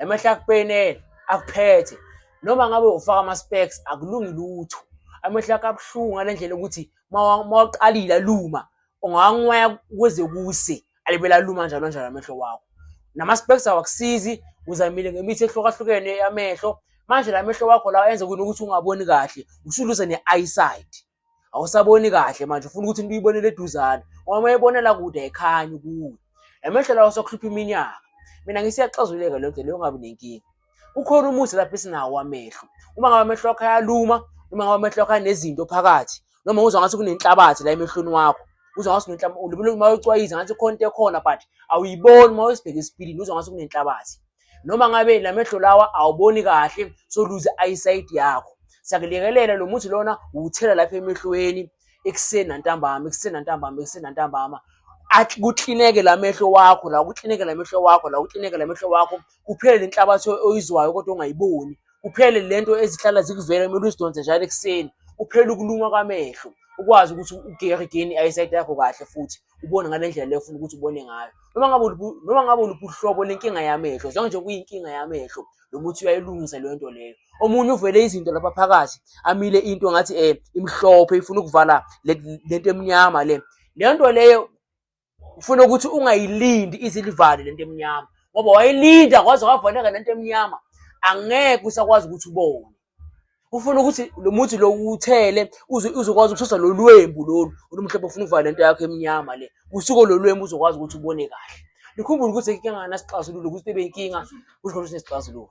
amehlo akuphenele akuphethe noma ngabe ufaka ama specs akulungi lutho amehlo akabhlungu ngalendlela ukuthi mawaqalile aluma unganwaya kuze kuse alibela luma njalo njalo amehlo wakho nama specs awakusizi uzamile ngemithi ehlukahlukene yamehlo manje lamehlo wakho la enza ukuthi ungaboni kahle usuluza ne-eyesight awusaboni kahle manje ufuna ukuthi uyibonele eduzane uma uyibonela kude ayikhanyi kuwe amehlo lawo sokuhlupha iminyaka mina ngisiyaxazuleka lonke leyo ngabe nenkingi ukhona umuthi lapha esinawo amehlo uma ngabe amehlo akho ayaluma noma ngabe amehlo akho anezinto phakathi noma uzwa ngathi kunenhlabathi la emehlweni wakho uzwa ngathi kunenhlabathi uma ucwayiza ngathi khona into ekhona but awuyiboni uma usibheka esipilini uzwa ngathi kunenhlabathi noma ngabe lamehlo lawa awuboni kahle so lose eyesight yakho siyakulekelela lo muthi lona uthela lapha emehlweni ekuseni nantambama ekuseni nantambama ekuseni nantambama athi kuklineke lamehlo wakho la uklineke lamehlo wakho la uklineke lamehlo wakho kuphele lenhlabathi oyizwayo kodwa ungayiboni kuphele lento ezihlala zikuvela emele uzidonse njalo ekuseni uphele ukuluma kwamehlo ukwazi ukuthi ugeregain eyesight yakho kahle futhi ubone ngalendlela leyo ufuna ukuthi ubone ngayo noma ngabe uluphi uhlobo lenkinga yamehlo zonke nje kuyinkinga yamehlo lo muthi uyayilungisa le nto leyo omunye uvele izinto lapha phakathi amile into ngathi imhlophe ifuna ukuvala lento emnyama le nto leyo ufuna ukuthi ungayilindi izilivale lento emnyama ngoba wayilinda kwaze kwavaleka lento emnyama angeke usakwazi ukuthi ubone ufuna ukuthi lo muthi lo uthele uzokwazi ukususa lo lwembu lolu olumhlophe ufuna ukuvala lento yakho emnyama le usuko lo lwembu uzokwazi ukuthi ubone kahle likhumbule ukuthi inkinga ngasixazululo ukuthi bebe inkinga ukhona ukuthi nesixazululo